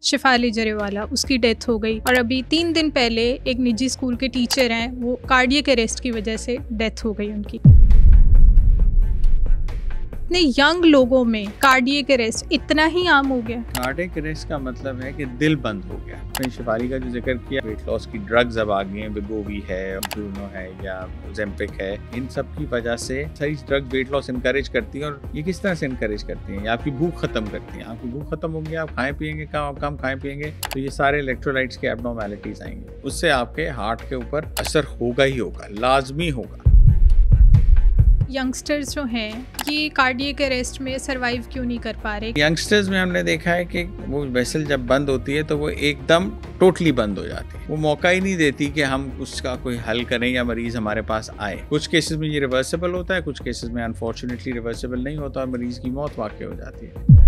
शिफाली जरेवाला, उसकी डेथ हो गई। और अभी 3 दिन पहले एक निजी स्कूल के टीचर हैं, वो कार्डियक अरेस्ट की वजह से डेथ हो गई उनकी। इतने यंग लोगों में कार्डियक अरेस्ट इतना ही आम हो गया। कार्डियक अरेस्ट का मतलब है कि दिल बंद हो गया। मैंने शिफाली का जो जिक्र किया, वेट लॉस की ड्रग्स अब आ गई हैं, वेगोवी है, ब्रूनो है या ज़ेम्पिक है, इन सब की वजह से सारी ड्रग्स वेट लॉस इनकरेज करती हैं। और ये किस तरह से इनकरेज करती हैं? ये आपकी भूख खत्म करती हैं। आपकी भूख खत्म होगी, आप खाएं पिएंगे कम खाएं पिएंगे तो ये सारे इलेक्ट्रोलाइट्स के एब्नॉर्मैलिटीज आएंगे। उससे आपके हार्ट के ऊपर असर होगा ही होगा, लाजमी होगा। यंगस्टर्स जो हैं ये कार्डियक अरेस्ट में सरवाइव क्यों नहीं कर पा रहे? यंगस्टर्स में हमने देखा है कि वो वेसल जब बंद होती है तो वो एकदम टोटली बंद हो जाती है। वो मौका ही नहीं देती कि हम उसका कोई हल करें या मरीज हमारे पास आए। कुछ केसेस में ये रिवर्सिबल होता है, कुछ केसेस में अनफॉर्चुनेटली रिवर्सिबल नहीं होता और मरीज की मौत वाक़ई हो जाती है।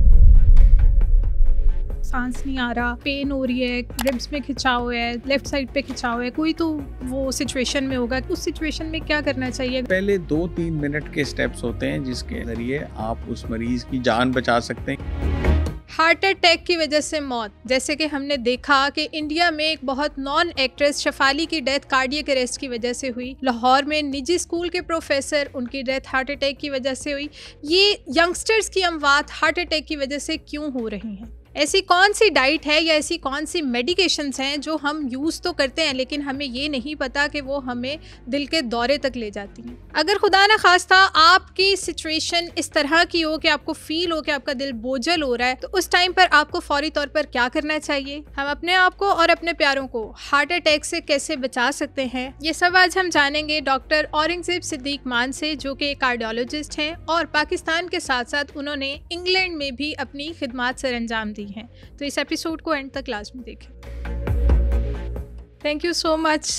सांस नहीं आ रहा, पेन हो रही है, रिब्स में खिंचाव है, लेफ्ट साइड पे खिंचाव है, कोई तो वो सिचुएशन में होगा। उस सिचुएशन में क्या करना चाहिए? पहले 2-3 मिनट के स्टेप्स होते हैं जिसके जरिए आप उस मरीज की जान बचा सकते हैं। हार्ट अटैक की वजह से मौत, जैसे कि हमने देखा कि इंडिया में एक बहुत नॉन एक्ट्रेस शिफाली की डेथ कार्डियक अरेस्ट की वजह से हुई। लाहौर में निजी स्कूल के प्रोफेसर, उनकी डेथ हार्ट अटैक की वजह से हुई। ये यंगस्टर्स की अमवात हार्ट अटैक की वजह से क्यों हो रही हैं? ऐसी कौन सी डाइट है या ऐसी कौन सी मेडिकेशंस हैं जो हम यूज़ तो करते हैं लेकिन हमें ये नहीं पता कि वो हमें दिल के दौरे तक ले जाती हैं? अगर खुदा न खास्ता आपकी सिचुएशन इस तरह की हो कि आपको फील हो कि आपका दिल बोझल हो रहा है, तो उस टाइम पर आपको फौरी तौर पर क्या करना चाहिए? हम अपने आप को और अपने प्यारों को हार्ट अटैक से कैसे बचा सकते हैं, ये सब आज हम जानेंगे डॉक्टर औरंगजेब सिद्दीक मान से, जो कि कार्डियोलॉजिस्ट हैं और पाकिस्तान के साथ साथ उन्होंने इंग्लैंड में भी अपनी खिदमात सरअंजाम दी हैं। तो इस एपिसोड को एंड तक लाजमी देखें। Thank you so much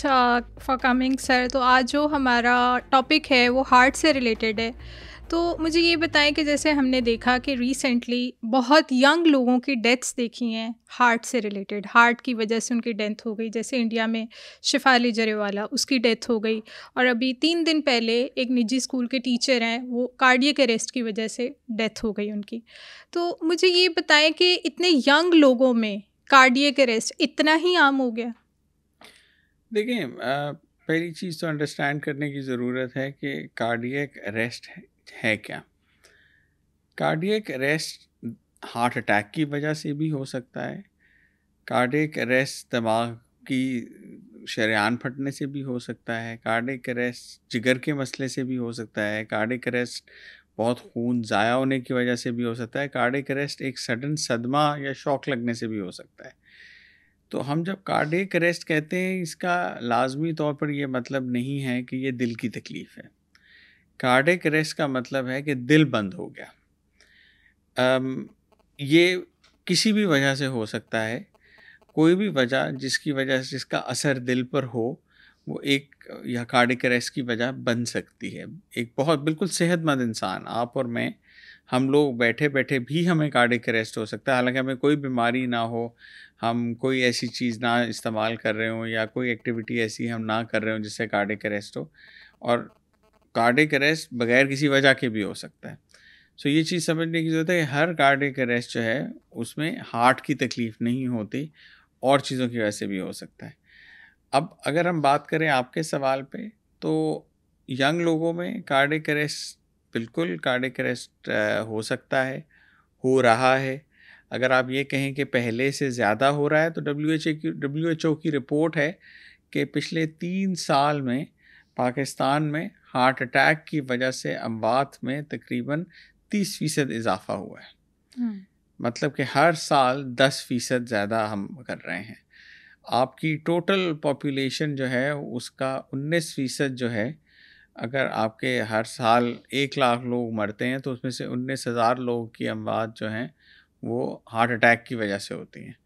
for coming sir. तो आज जो हमारा टॉपिक है वो हार्ट से रिलेटेड है। तो मुझे ये बताएं कि जैसे हमने देखा कि रिसेंटली बहुत यंग लोगों की डेथ्स देखी हैं हार्ट से रिलेटेड, हार्ट की वजह से उनकी डेथ हो गई। जैसे इंडिया में शिफाली जरेवाला, उसकी डेथ हो गई। और अभी 3 दिन पहले एक निजी स्कूल के टीचर हैं, वो कार्डियक अरेस्ट की वजह से डेथ हो गई उनकी। तो मुझे ये बताएं कि इतने यंग लोगों में कार्डियक अरेस्ट इतना ही आम हो गया? देखिए, पहली चीज़ तो अंडरस्टैंड करने की ज़रूरत है कि कार्डियक अरेस्ट है क्या। कार्डियक अरेस्ट हार्ट अटैक की वजह से भी हो सकता है। कार्डियक अरेस्ट दिमाग की शरेआन फटने से भी हो सकता है। कार्डियक अरेस्ट जिगर के मसले से भी हो सकता है। कार्डियक अरेस्ट बहुत खून ज़ाया होने की वजह से भी हो सकता है। कार्डियक अरेस्ट एक सडन सदमा या शॉक लगने से भी हो सकता है। तो हम जब कार्डियक अरेस्ट कहते हैं, इसका लाजमी तौर पर यह मतलब नहीं है कि ये दिल की तकलीफ़ है। कार्डियक अरेस्ट का मतलब है कि दिल बंद हो गया। ये किसी भी वजह से हो सकता है। कोई भी वजह जिसकी वजह से जिसका असर दिल पर हो, वो एक या कार्डियक अरेस्ट की वजह बन सकती है। एक बहुत बिल्कुल सेहतमंद इंसान, आप और मैं, हम लोग बैठे बैठे भी हमें कार्डियक अरेस्ट हो सकता है। हालांकि हमें कोई बीमारी ना हो, हम कोई ऐसी चीज़ ना इस्तेमाल कर रहे हों या कोई एक्टिविटी ऐसी हम ना कर रहे हों जिससे कार्डियक अरेस्ट हो। और कार्डियक अरेस्ट बगैर किसी वजह के भी हो सकता है। सो ये चीज़ समझने की ज़रूरत है कि हर कार्डियक अरेस्ट जो है उसमें हार्ट की तकलीफ़ नहीं होती, और चीज़ों की वजह से भी हो सकता है। अब अगर हम बात करें आपके सवाल पे, तो यंग लोगों में कार्डियक अरेस्ट, बिल्कुल कार्डियक अरेस्ट हो सकता है, हो रहा है। अगर आप ये कहें कि पहले से ज़्यादा हो रहा है, तो WHO की रिपोर्ट है कि पिछले 3 साल में पाकिस्तान में हार्ट अटैक की वजह से अमवात में तकरीबन 30% इजाफा हुआ है। मतलब कि हर साल 10% ज़्यादा हम कर रहे हैं। आपकी टोटल पॉपुलेशन जो है उसका 19% जो है, अगर आपके हर साल 1 लाख लोग मरते हैं तो उसमें से 19,000 लोगों की अमवात जो हैं वो हार्ट अटैक की वजह से होती हैं।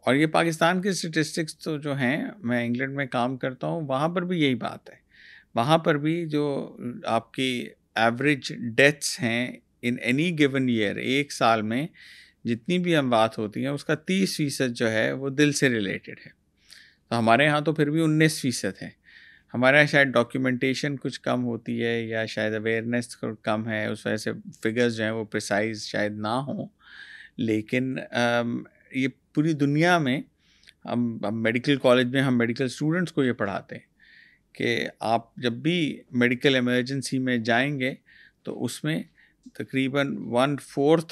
और ये पाकिस्तान के स्टेटिस्टिक्स तो जो हैं, मैं इंग्लैंड में काम करता हूँ, वहाँ पर भी यही बात है। वहाँ पर भी जो आपकी एवरेज डेथ्स हैं इन एनी गिवन ईयर, एक साल में जितनी भी अमवात होती हैं उसका 30% जो है वो दिल से रिलेटेड है। तो हमारे यहाँ तो फिर भी 19% है। हमारे यहाँ शायद डॉक्यूमेंटेशन कुछ कम होती है या शायद अवेयरनेस कम है, उस वजह से फिगर्स जो हैं वो प्रिसाइज शायद ना हों। लेकिन ये पूरी दुनिया में हम मेडिकल कॉलेज में हम मेडिकल स्टूडेंट्स को ये पढ़ाते हैं कि आप जब भी मेडिकल इमरजेंसी में जाएंगे तो उसमें तकरीबन 1/4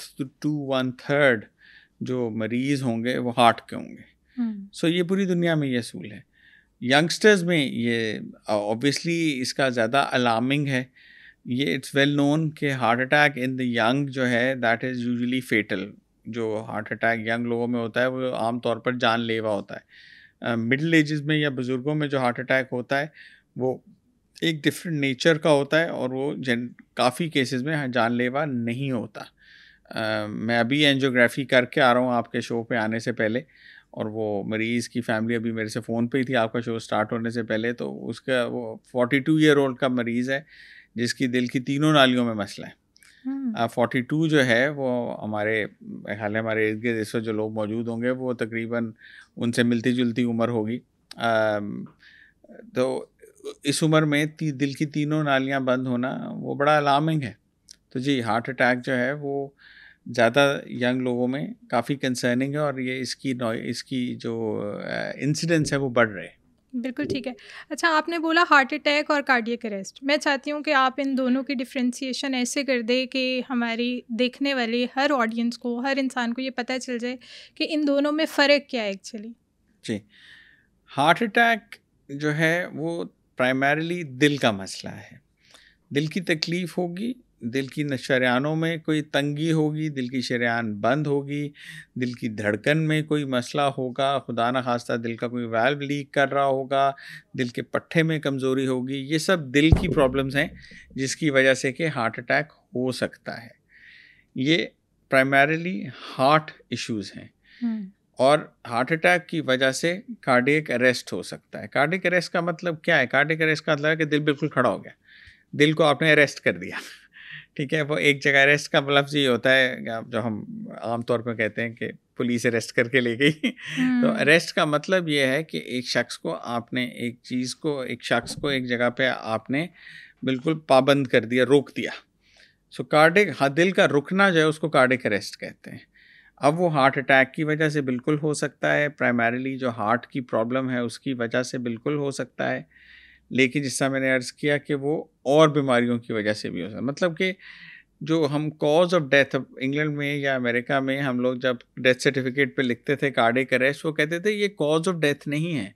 to 1/3 जो मरीज़ होंगे वो हार्ट के होंगे। सो ये पूरी दुनिया में ये असूल है। यंगस्टर्स में ये ऑब्वियसली इसका ज़्यादा अलार्मिंग है। ये इट्स वेल नोन कि heart attack in the young जो है दैट इज़ यूजुअली फेटल। जो हार्ट अटैक यंग लोगों में होता है वो आमतौर पर जानलेवा होता है। मिडिल एजेस में या बुज़ुर्गों में जो हार्ट अटैक होता है वो एक डिफरेंट नेचर का होता है और वो काफ़ी केसेस में जानलेवा नहीं होता। मैं अभी एंजियोग्राफी करके आ रहा हूँ आपके शो पे आने से पहले, और वो मरीज़ की फैमिली अभी मेरे से फ़ोन पे ही थी आपका शो स्टार्ट होने से पहले। तो उसका वो 42 ईयर ओल्ड का मरीज़ है जिसकी दिल की तीनों नालियों में मसला है। 42 जो है वो हमारे ख्याल है हमारे इर्द गिर्द इस वक्त जो लोग मौजूद होंगे वो तकरीबन उनसे मिलती जुलती उम्र होगी। तो इस उम्र में दिल की तीनों नालियां बंद होना वो बड़ा अलार्मिंग है। तो जी हार्ट अटैक जो है वो ज़्यादा यंग लोगों में काफ़ी कंसर्निंग है और ये इसकी जो इंसिडेंस है वो बढ़ रहे हैं। बिल्कुल ठीक है। अच्छा, आपने बोला हार्ट अटैक और कार्डियक अरेस्ट। मैं चाहती हूँ कि आप इन दोनों की डिफ्रेंशिएशन ऐसे कर दें कि हमारी देखने वाले हर ऑडियंस को, हर इंसान को ये पता चल जाए कि इन दोनों में फ़र्क क्या है एक्चुअली। जी, हार्ट अटैक जो है वो प्राइमरीली दिल का मसला है। दिल की तकलीफ़ होगी, दिल की शरेयानों में कोई तंगी होगी, दिल की शरेयान बंद होगी, दिल की धड़कन में कोई मसला होगा, खुदा न खास्ता दिल का कोई वाल्व लीक कर रहा होगा, दिल के पट्टे में कमज़ोरी होगी। ये सब दिल की प्रॉब्लम्स हैं जिसकी वजह से कि हार्ट अटैक हो सकता है। ये प्राइमरीली हार्ट इश्यूज़ हैं। और हार्ट अटैक की वजह से कार्डियक अरेस्ट हो सकता है। कार्डियक अरेस्ट का मतलब क्या है? कार्डियक अरेस्ट का मतलब है कि दिल बिल्कुल खड़ा हो गया, दिल को आपने अरेस्ट कर दिया। ठीक है, वो एक जगह अरेस्ट का लफ्ज़ ये होता है जो हम आमतौर पर कहते हैं कि पुलिस अरेस्ट करके ले गई। तो अरेस्ट का मतलब ये है कि एक शख्स को आपने एक शख्स को एक जगह पे आपने बिल्कुल पाबंद कर दिया, रोक दिया। सो कार्डियक दिल का रुकना जो है उसको कार्डियक अरेस्ट कहते हैं। अब वो हार्ट अटैक की वजह से बिल्कुल हो सकता है, प्राइमरीली जो हार्ट की प्रॉब्लम है उसकी वजह से बिल्कुल हो सकता है, लेकिन जिससा मैंने अर्ज़ किया कि वो और बीमारियों की वजह से भी हो सकता है। मतलब कि जो हम कॉज ऑफ डेथ इंग्लैंड में या अमेरिका में हम लोग जब डेथ सर्टिफिकेट पे लिखते थे कार्डियक अरेस्ट, वो कहते थे ये कॉज ऑफ डेथ नहीं है,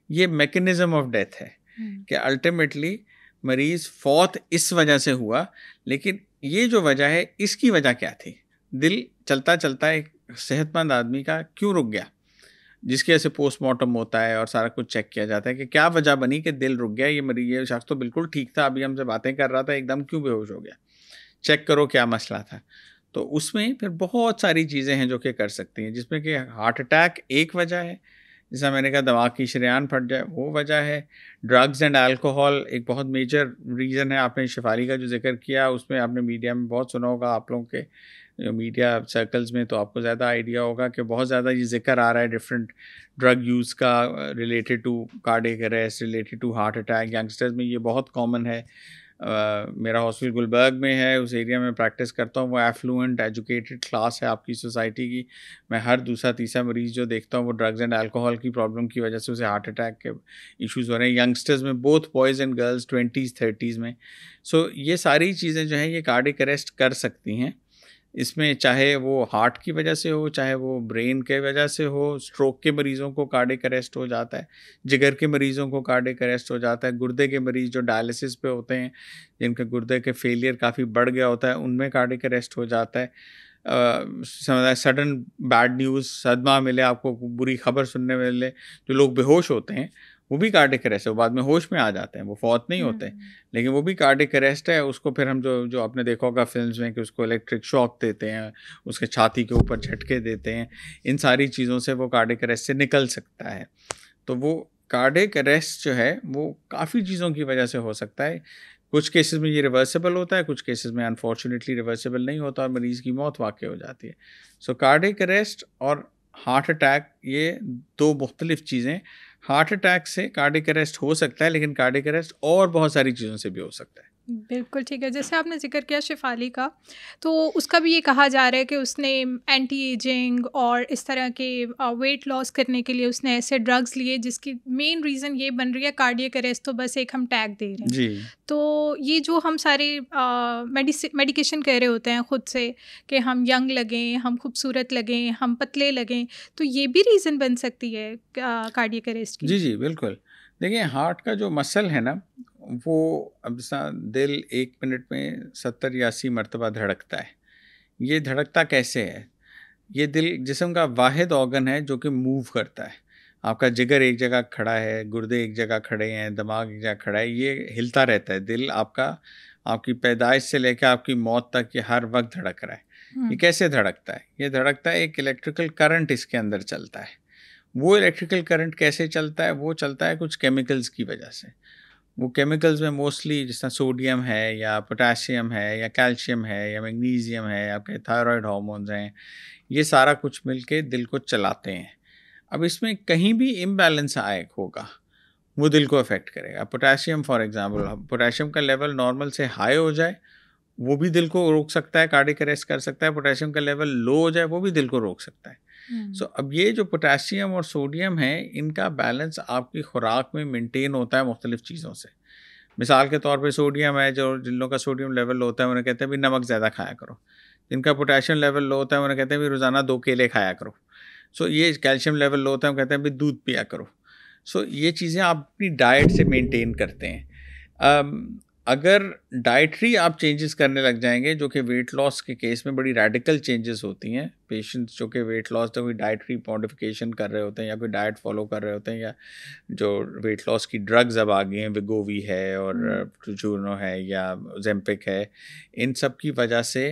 ये मैकेनिज़्म ऑफ डेथ है। कि अल्टीमेटली मरीज़ फौत इस वजह से हुआ, लेकिन ये जो वजह है इसकी वजह क्या थी? दिल चलता चलता एक सेहतमंद आदमी का क्यों रुक गया, जिसकी वजह से पोस्टमार्टम होता है और सारा कुछ चेक किया जाता है कि क्या वजह बनी कि दिल रुक गया। ये शख्स तो बिल्कुल ठीक था, अभी हमसे बातें कर रहा था, एकदम क्यों बेहोश हो गया, चेक करो क्या मसला था। तो उसमें फिर बहुत सारी चीज़ें हैं जो कि कर सकती हैं, जिसमें कि हार्ट अटैक एक वजह है, जैसा मैंने कहा दिमाग की शरेयान फट जाए वो वजह है। ड्रग्स एंड अल्कोहल एक बहुत मेजर रीज़न है। आपने शेफाली का जो जिक्र किया उसमें आपने मीडिया में बहुत सुना होगा, आप लोगों के मीडिया सर्कल्स में, तो आपको ज़्यादा आइडिया होगा कि बहुत ज़्यादा ये जिक्र आ रहा है डिफरेंट ड्रग यूज़ का related to cardiac arrest, related to heart attack. Youngsters में ये बहुत कॉमन है। मेरा हॉस्पिटल गुलबर्ग में है, उस एरिया में प्रैक्टिस करता हूँ। वो एफ्लुएंट एजुकेटेड क्लास है आपकी सोसाइटी की। मैं हर दूसरा तीसरा मरीज़ जो देखता हूँ वो ड्रग्स एंड अल्कोहल की प्रॉब्लम की वजह से उसे हार्ट अटैक के इश्यूज़ हो रहे हैं यंगस्टर्स में, both boys and girls 20s 30s में। सो ये सारी चीज़ें जो हैं ये कार्डियक अरेस्ट कर सकती हैं। इसमें चाहे वो हार्ट की वजह से हो, चाहे वो ब्रेन के वजह से हो। स्ट्रोक के मरीज़ों को कार्डियक अरेस्ट हो जाता है, जिगर के मरीज़ों को कार्डियक अरेस्ट हो जाता है, गुर्दे के मरीज़ जो डायलिसिस पे होते हैं, जिनके गुर्दे के फेलियर काफ़ी बढ़ गया होता है, उनमें कार्डियक अरेस्ट हो जाता है। सडन बैड न्यूज़, सदमा मिले आपको, बुरी खबर सुनने मिले, जो लोग बेहोश होते हैं वो भी कार्डियक अरेस्ट है। वो बाद में होश में आ जाते हैं, वो फौत नहीं होते, लेकिन वो भी कार्डियक अरेस्ट है। उसको फिर हम जो आपने देखा होगा फिल्म्स में कि उसको इलेक्ट्रिक शॉक देते हैं, उसके छाती के ऊपर झटके देते हैं, इन सारी चीज़ों से वो कार्डियक अरेस्ट से निकल सकता है। तो वो कार्डियक अरेस्ट जो है वो काफ़ी चीज़ों की वजह से हो सकता है। कुछ केसेस में ये रिवर्सिबल होता है, कुछ केसेस में अनफॉर्चुनेटली रिवर्सिबल नहीं होता और मरीज़ की मौत वाक़ई हो जाती है। सो कार्डियक अरेस्ट और हार्ट अटैक ये दो मुख्तलिफ चीज़ें। हार्ट अटैक से कार्डियक अरेस्ट हो सकता है, लेकिन कार्डियक अरेस्ट और बहुत सारी चीज़ों से भी हो सकता है। बिल्कुल ठीक है। जैसे आपने ज़िक्र किया शेफ़ाली का, तो उसका भी ये कहा जा रहा है कि उसने एंटी एजिंग और इस तरह के वेट लॉस करने के लिए उसने ऐसे ड्रग्स लिए जिसकी मेन रीज़न ये बन रही है कार्डियक अरेस्ट, तो बस एक हम टैग दे रहे हैं। जी। तो ये जो हम सारे मेडिकेशन कह रहे होते हैं खुद से कि हम यंग लगें, हम खूबसूरत लगें, हम पतले लगें, तो ये भी रीज़न बन सकती है कार्डियक अरेस्ट की? जी, जी, बिल्कुल। देखिए हार्ट का जो मसल है ना, वो अब दिल 1 मिनट में 70 या 80 मरतबा धड़कता है। ये धड़कता कैसे है? ये दिल जिस्म का वाहिद ऑर्गन है जो कि मूव करता है। आपका जिगर एक जगह खड़ा है, गुर्दे एक जगह खड़े हैं, दिमाग एक जगह खड़ा है, ये हिलता रहता है। दिल आपका आपकी पैदाइश से लेकर आपकी मौत तक ये हर वक्त धड़क रहा है। ये हुँ। कैसे धड़कता है? ये धड़कता है, एक इलेक्ट्रिकल करंट इसके अंदर चलता है। वो इलेक्ट्रिकल करंट कैसे चलता है? वो चलता है कुछ केमिकल्स की वजह से। वो केमिकल्स में मोस्टली जिस तरह सोडियम है या पोटेशियम है या कैल्शियम है या मैग्नीशियम है, आपके थायराइड हार्मोन्स हैं, ये सारा कुछ मिलके दिल को चलाते हैं। अब इसमें कहीं भी इम्बैलेंस आए होगा, वो दिल को अफेक्ट करेगा। पोटेशियम फॉर एग्जांपल, पोटेशियम का लेवल नॉर्मल से हाई हो जाए, वो भी दिल को रोक सकता है, कार्डियक अरेस्ट कर सकता है। पोटेशियम का लेवल लो हो जाए, वो भी दिल को रोक सकता है। सो अब ये जो पोटेशियम और सोडियम है, इनका बैलेंस आपकी खुराक में मेंटेन होता है मुख्तलिफ चीज़ों से। मिसाल के तौर पे सोडियम है, जो जिन लोगों का सोडियम लेवल लो होता है उन्हें कहते हैं भी नमक ज़्यादा खाया करो। जिनका पोटेशियम लेवल लो होता है उन्हें कहते हैं भी रोज़ाना 2 केले खाया करो। सो ये कैल्शियम लेवल लो होता है, वो कहते हैं भी दूध पिया करो। सो ये चीज़ें आप अपनी डाइट से मेंटेन करते हैं। अगर डाइटरी आप चेंजेस करने लग जाएंगे, जो कि वेट लॉस के केस में बड़ी रेडिकल चेंजेस होती हैं, पेशेंट्स जो कि वेट लॉस तो कोई डाइटरी मॉडिफिकेशन कर रहे होते हैं या कोई डाइट फॉलो कर रहे होते हैं, या जो वेट लॉस की ड्रग्स अब आ गई हैं, विगोवी है और टूजूर्नो है या जेम्पिक है, इन सब की वजह से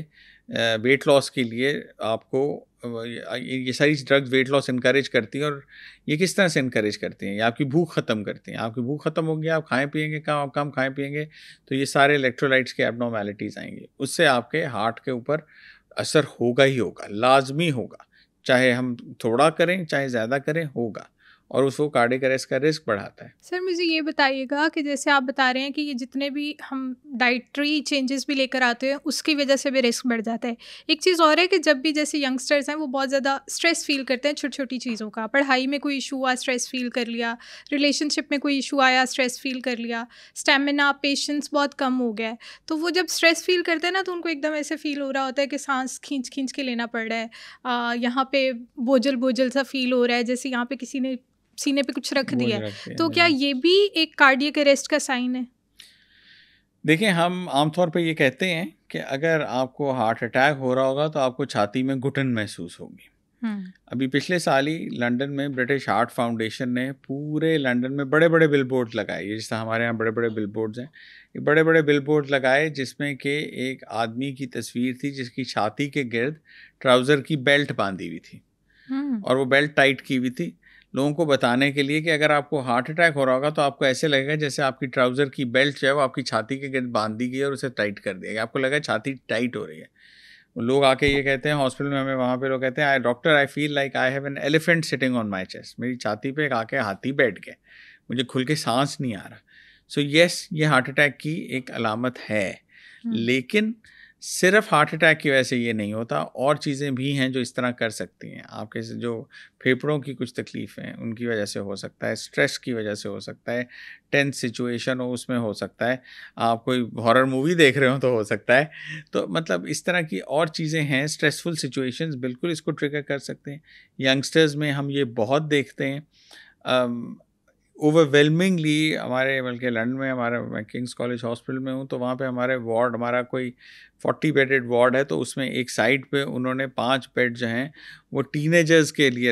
वेट लॉस के लिए आपको ये सारी ड्रग्स वेट लॉस इनकरेज करती हैं। और ये किस तरह से इनकरेज करती हैं? ये आपकी भूख ख़त्म करती हैं। आपकी भूख ख़त्म होगी, आप खाएं पिएंगे कम, कम खाएं पिएंगे, तो ये सारे इलेक्ट्रोलाइट्स के एबनॉर्मेलिटीज़ आएंगे। उससे आपके हार्ट के ऊपर असर होगा ही होगा, लाजमी होगा। चाहे हम थोड़ा करें चाहे ज़्यादा करें, होगा। और उसको कार्डियक अरेस्ट का रिस्क बढ़ाता है। सर मुझे ये बताइएगा कि जैसे आप बता रहे हैं कि ये जितने भी हम डाइटरी चेंजेस भी लेकर आते हैं उसकी वजह से भी रिस्क बढ़ जाता है। एक चीज़ और है कि जब भी जैसे यंगस्टर्स हैं वो बहुत ज़्यादा स्ट्रेस फील करते हैं छोटी छोटी चीज़ों का, पढ़ाई में कोई इशू हुआ स्ट्रेस फील कर लिया, रिलेशनशिप में कोई इशू आया स्ट्रेस फील कर लिया, स्टेमिना पेशेंस बहुत कम हो गया है, तो वो जब स्ट्रेस फील करते हैं ना तो उनको एकदम ऐसे फील हो रहा होता है कि सांस खींच खींच के लेना पड़ रहा है, यहाँ पे बोझल बोझल सा फील हो रहा है, जैसे यहाँ पे किसी ने सीने पे कुछ रख बोझ दिया है। रखते तो क्या हैं। ये भी एक कार्डियक अरेस्ट का साइन है? देखिए, हम आमतौर पे ये कहते हैं कि अगर आपको हार्ट अटैक हो रहा होगा तो आपको छाती में घुटन महसूस होगी। हुँ। अभी पिछले साल ही लंदन में ब्रिटिश हार्ट फाउंडेशन ने पूरे लंदन में बड़े बड़े बिलबोर्ड लगाए। ये जैसे हमारे यहाँ बड़े बड़े बिलबोर्ड्स हैं, ये बड़े बड़े बिलबोर्ड लगाए जिसमें कि एक आदमी की तस्वीर थी जिसकी छाती के गिर्द ट्राउज़र की बेल्ट बांधी हुई थी हुँ। और वो बेल्ट टाइट की हुई थी, लोगों को बताने के लिए कि अगर आपको हार्ट अटैक हो रहा होगा तो आपको ऐसे लगेगा जैसे आपकी ट्राउज़र की बेल्ट जो है वो आपकी छाती के गिर्द बांध दी गई है और उसे टाइट कर दिया गया। आपको लगा छाती टाइट हो रही है। लोग आके ये कहते हैं हॉस्पिटल में, हमें वहाँ पे लोग कहते हैं, I doctor I feel like I have an elephant sitting on my chest. मेरी छाती पे एक आके हाथी बैठ गया, मुझे खुल के सांस नहीं आ रहा। सो यस, ये हार्ट अटैक की एक अलामत है। हुँ। लेकिन सिर्फ हार्ट अटैक की वजह से ये नहीं होता, और चीज़ें भी हैं जो इस तरह कर सकती हैं। आपके जो फेफड़ों की कुछ तकलीफ़ें हैं उनकी वजह से हो सकता है, स्ट्रेस की वजह से हो सकता है, टेंस सिचुएशन हो उसमें हो सकता है, आप कोई हॉरर मूवी देख रहे हो तो हो सकता है। तो मतलब इस तरह की और चीज़ें हैं, स्ट्रेसफुल सिचुएशंस बिल्कुल इसको ट्रिगर कर सकते हैं। यंगस्टर्स में हम ये बहुत देखते हैं। ओवरवेलमिंगली हमारे, बल्कि लंदन में हमारा, मैं किंग्स कॉलेज हॉस्पिटल में हूँ, तो वहाँ पे हमारे वार्ड, हमारा कोई 40 बेडेड वार्ड है, तो उसमें एक साइड पे उन्होंने 5 बेड जो हैं वो टीनेजर्स के लिए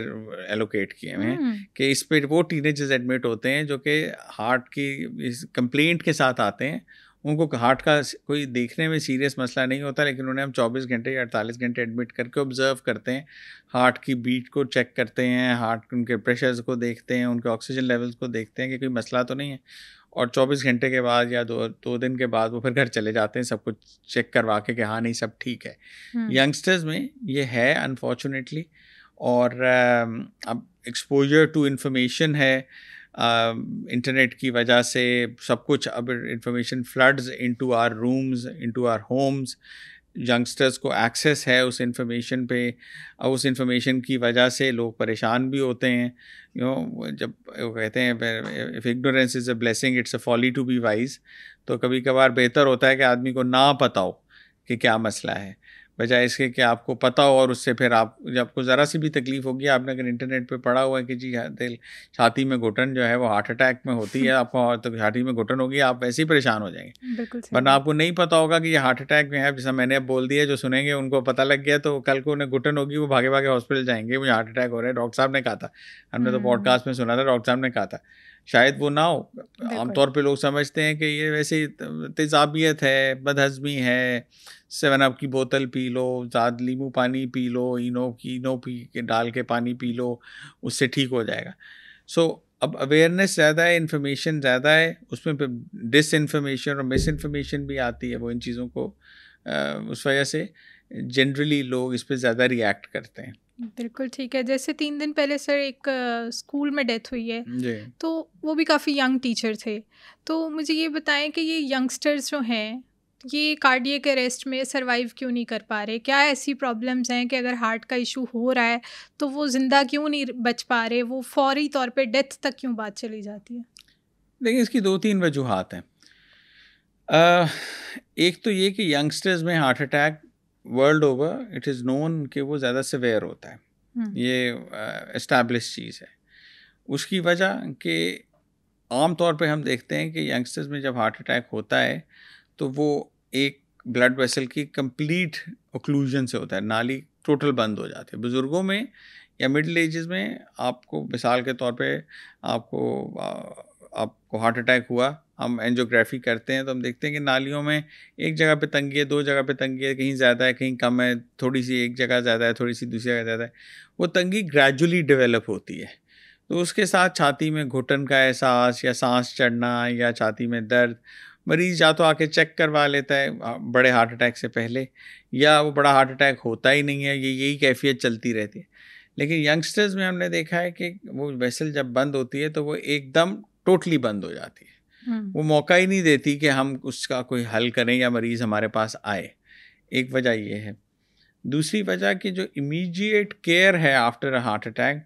एलोकेट किए हुए हैं हुँ। कि इस पे वो टीनेजर्स एडमिट होते हैं जो कि हार्ट की इस कंप्लेंट के साथ आते हैं। उनको हार्ट का कोई देखने में सीरियस मसला नहीं होता, लेकिन उन्हें हम 24 घंटे या 48 घंटे एडमिट करके ऑब्जर्व करते हैं, हार्ट की बीट को चेक करते हैं, हार्ट उनके प्रेशर्स को देखते हैं, उनके ऑक्सीजन लेवल्स को देखते हैं कि कोई मसला तो नहीं है। और 24 घंटे के बाद या दो दिन के बाद वो फिर घर चले जाते हैं सब कुछ चेक करवा के कि हाँ नहीं सब ठीक है। हुँ। यंगस्टर्स में ये है अनफॉर्चुनेटली। और अब एक्सपोजर टू इन्फॉर्मेशन है, इंटरनेट की वजह से सब कुछ अब information floods into our rooms, into our homes. Youngsters को एक्सेस है उस इंफॉर्मेशन पे, और उस इंफॉर्मेशन की वजह से लोग परेशान भी होते हैं। जब वो कहते हैं if ignorance is a blessing it's a folly to be wise, तो कभी कभार बेहतर होता है कि आदमी को ना पता हो कि क्या मसला है, बजाय इसके कि आपको पता हो और उससे फिर जब आपको ज़रा सी भी तकलीफ़ होगी, आपने अगर इंटरनेट पे पढ़ा हुआ है कि जी दिल छाती में घुटन जो है वो हार्ट अटैक में होती है, आपको तो छाती में घुटन होगी, आप वैसे ही परेशान हो जाएंगे। बिल्कुल सही वरना बात। आपको नहीं पता होगा कि ये हार्ट अटैक में है, जैसा मैंने अब बोल दिया, जो सुनेंगे उनको पता लग गया, तो कल को उन्हें घुटन होगी, वो भागे भागे हॉस्पिटल जाएंगे, मुझे हार्ट अटैक हो रहा है, डॉक्टर साहब ने कहा था। हमने तो हम्म। पॉडकास्ट में सुना था, डॉक्टर साहब ने कहा था। शायद वो ना हो। बिल्कुल। आमतौर पे लोग समझते हैं कि ये वैसे तेज़ाबियत है, बदहज़मी है, 7 अप की बोतल पी लो, ज़्यादा नींबू पानी पी लो, इनो पी के डाल के पानी पी लो, उससे ठीक हो जाएगा। सो अब अवेयरनेस ज़्यादा है, इन्फॉर्मेशन ज़्यादा है, उसमें फिर डिस इन्फॉर्मेशन और मिस इन्फॉर्मेशन भी आती है। वो इन चीज़ों को उस वजह से जनरली लोग इस पे ज़्यादा रिएक्ट करते हैं। बिल्कुल ठीक है। जैसे 3 दिन पहले सर एक स्कूल में डेथ हुई है, जी। तो वो भी काफ़ी यंग टीचर थे। तो मुझे ये बताएं कि ये यंगस्टर्स जो हैं, ये कार्डियक अरेस्ट में सर्वाइव क्यों नहीं कर पा रहे? क्या ऐसी प्रॉब्लम्स हैं कि अगर हार्ट का इशू हो रहा है तो वो ज़िंदा क्यों नहीं बच पा रहे? वो फौरी तौर पे डेथ तक क्यों बात चली जाती है? देखिए, इसकी 2-3 वजूहात हैं। अ, एक तो ये कि यंगस्टर्स में heart attack world over it is known कि वो ज़्यादा सिवियर होता है। हुँ। ये एस्टैब्लिश चीज़ है। उसकी वजह कि आम तौर पे हम देखते हैं कि यंगस्टर्स में जब हार्ट अटैक होता है, तो वो एक ब्लड वेसल की कंप्लीट ओक्लूजन से होता है, नाली टोटल बंद हो जाती है। बुज़ुर्गों में या मिडिल एजेस में आपको मिसाल के तौर पे आपको हार्ट अटैक हुआ, हम एंजियोग्राफी करते हैं तो हम देखते हैं कि नालियों में एक जगह पे तंगी है, 2 जगह पे तंगी है, कहीं ज़्यादा है, कहीं कम है, थोड़ी सी एक जगह ज़्यादा है, थोड़ी सी दूसरी जगह ज़्यादा है। वो तंगी ग्रेजुअली डेवलप होती है। तो उसके साथ छाती में घुटन का एहसास या सांस चढ़ना या छाती में दर्द, मरीज़ या तो आके चेक करवा लेता है बड़े हार्ट अटैक से पहले, या वो बड़ा हार्ट अटैक होता ही नहीं है, यही कैफियत चलती रहती है। लेकिन यंगस्टर्स में हमने देखा है कि वो वेसल जब बंद होती है तो वो एकदम टोटली बंद हो जाती है। हुँ। वो मौका ही नहीं देती कि हम उसका कोई हल करें या मरीज़ हमारे पास आए। एक वजह ये है। दूसरी वजह कि जो इमीडिएट केयर है after a heart attack,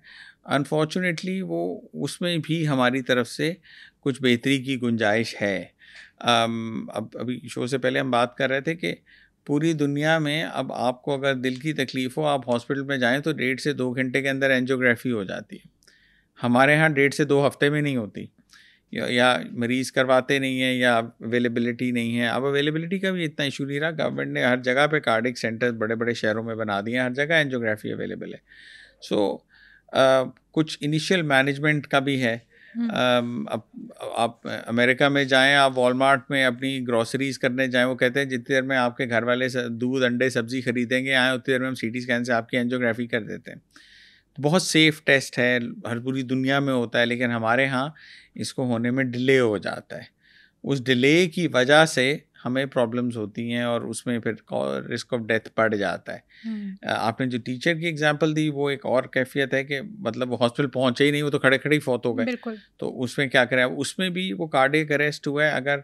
unfortunately वो उसमें भी हमारी तरफ से कुछ बेहतरी की गुंजाइश है। अब अभी शो से पहले हम बात कर रहे थे कि पूरी दुनिया में अब आपको अगर दिल की तकलीफ़ हो, आप हॉस्पिटल में जाएँ तो 1.5 से 2 घंटे के अंदर एंजियोग्राफी हो जाती है। हमारे यहाँ 1.5 से 2 हफ्ते में नहीं होती, या मरीज़ करवाते नहीं हैं या अवेलेबिलिटी नहीं है। अब अवेलेबिलिटी का भी इतना इशू नहीं रहा, गवर्नमेंट ने हर जगह पे कार्डियक सेंटर्स बड़े-बड़े शहरों में बना दिए हैं, हर जगह एंजियोग्राफी अवेलेबल है। सो कुछ इनिशियल मैनेजमेंट का भी है। हुँ। अब आप अमेरिका में जाएँ, आप वॉलमार्ट में अपनी ग्रोसरीज़ करने जाएँ, वो कहते हैं जितनी देर में आपके घर वाले दूध, अंडे, सब्ज़ी खरीदेंगे आएँ, उतनी देर में हम सीटी स्कैन से आपकी एंजियोग्राफी कर देते हैं। बहुत सेफ टेस्ट है, हर पूरी दुनिया में होता है, लेकिन हमारे यहाँ इसको होने में डिले हो जाता है। उस डिले की वजह से हमें प्रॉब्लम्स होती हैं और उसमें फिर रिस्क ऑफ डेथ बढ़ जाता है। हुँ। आपने जो टीचर की एग्जांपल दी वो एक और कैफियत है कि मतलब वो हॉस्पिटल पहुंचे ही नहीं, वो तो खड़े खड़े ही फौत हो गए। बिल्कुल। तो उसमें क्या करें? अब उसमें भी वो कार्डियक अरेस्ट हुआ है। अगर